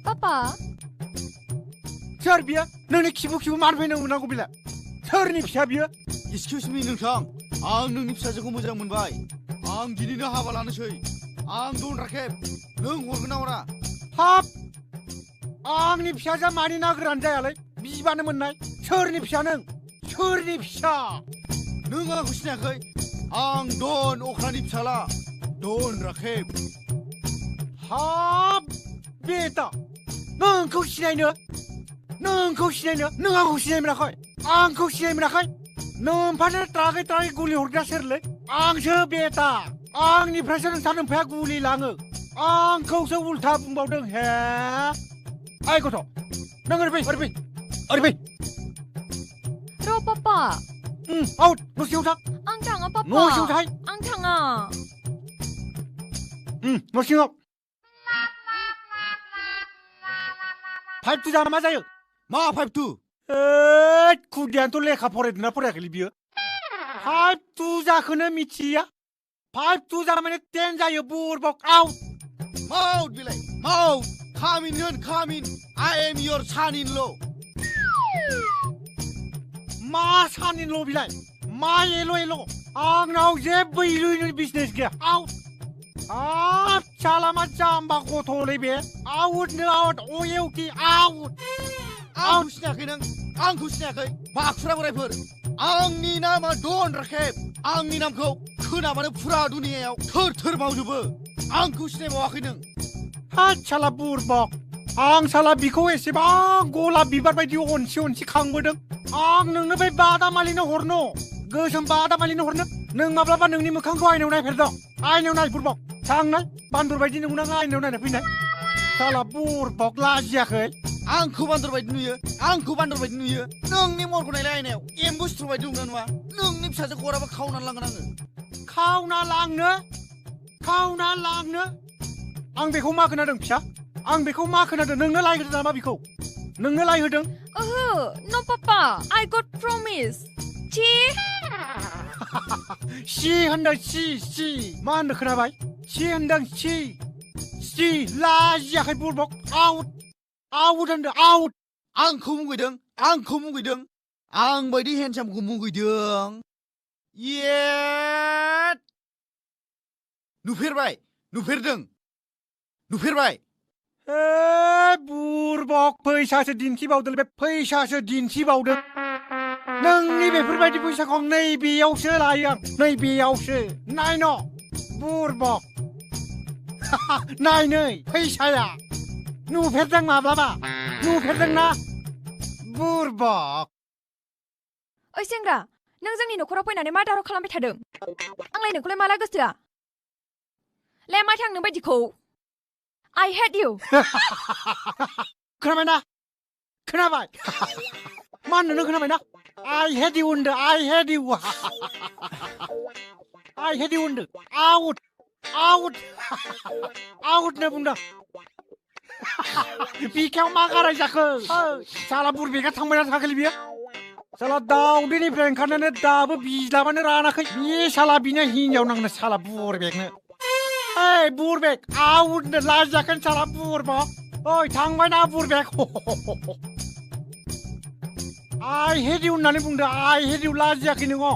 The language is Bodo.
पापा सोर बियो नोंनि खिबु मानो फैनो मोननांगौ बेलाय सोरनि फिसा बियो Excuse me नोंथां आं नोंनि फिसाजोखौ मोजां मोनबाय आं दिनैनो हाबा लानोसै आं दन राखेब नों हरगोन ना हरा हाब आंनि फिसाजोआ मानि नागिरानो जायालै बिबानो मोननाय सोरनि फिसा नों सोरनि फिसा नों आंखौ सिनायाखै आं दन अख्रानि फिसाला दन राखेब हाब बेटा नोंखौ सिनायनो नों आंखौ सिनाय मोनाखै आंखौ सिनाय मोनाखै नोमफानो ट्राकै गुलि हरग्रा सोरलै आंसो बेटा आंनिफ्रायसो नोंसा नोमफाया गुलि लाङो आंखौसो उल्था बुंबावदों हे ओइ गथ' नों ओरै फै र' पापा आउट न' सिङाव थां आं थाङा पापा न' सिङाव थां आं थाङा न' सिङाव 5-2 जाना मा जायो मा 5-2 खुदियानोथ' लेखा फरायदोंना फरायाखैलै बियो 5-2 जाखोनो मिथिया 5-2 जाना माने 10 जायो बुरबक आउट बिलाय out come in I am your son-in-law मा सानिल' बिलाय मा एल' आंनाव जेबो इलु बिजनेस गैया आउट हाब साला मा जाम्बा गथ'लै बे आउटनो आउट अएवटि आउट आंखौ सिनायाखै नों आंखौ सिनायाखै बाखुरा बोरायफोर आंनि नामा दन राखेब आंनि नामखौ खोनाबानो फुरा दुनियायाव थोर मावजोबो आंखौ सिनायबावाखै नों हाद साला बुरबक आं साला बिखौ एसेबां गलाब बिबार बायदि अनसि खांबोदों आं नोंनो बे बादामालिनो हरनो गोसोम बादामालिनो हरनो नों माब्लाबा नोंनि मोखांखौ आयनायाव नायफेरदों आयनायाव नाय बुरबक थांनाय बान्दर बायदि नंगौना आयनायाव नायना फैनाय साला बुरबक लाजियाखै आंखौ बान्दर बायदि नुयो नोंनि महरखौ नायलाय आयनायाव एम्बु सिथ्र बायदि नुना नुवा नोंनि फिसाजो हराबा खावनानै लांगोन आङो खावना लांनो आं बेखौ मा खोनादों फिसा आं बेखौ मा खोनादों नोंनो लायहोदों नामा बिखौ नोंनो लायहोदों ओहो नो पापा I got promise सि होनदों सि मा होननो खोनाबाय सि होनदों सि लाजियाखै बुरबक आउट होनदों आउट आंखौ मुगैदों आं बायदि हेन्डसामखौ मुगैदों येट नुफेरबाय बुरबक फैसासो दिन्थिबावदों नोंनि बेफोरबायदि फैसाखौ आं नैबेयावसो लायो आं नैबेयावसो नायन बुरबक नायनै फैसाया नुफेरदों माब्लाबा नुफेरदोंना बुरबक ओइ सेंग्रा नों जोंनि न'खराव फैनानै मा दावराव खालामबाय थादों आंलाय नोंखौलाय माला गोसोआ ले मा थांनो बायदिखौ I hate you खोनाबाय मा होननो खोनाबायना I hate you होनदों I hate you होनदों आउट नो बुंदों बिखायाव मा गाराय जाखो साला बुरबेका थांबायना थाखालै बियो साला दाउदैनिफ्राय ओंखारनानै दाबो बिज्लाबानो रानाखै बे साला बिनो हिन्जाव नांनो साला बुरबेकनो ओइ बुरबेक आउटनो लाजियाखै साला बुरबक ओइ थांबायना बुरबेक I hate you होननानै बुंदों I hate you लाजियाखै नोङो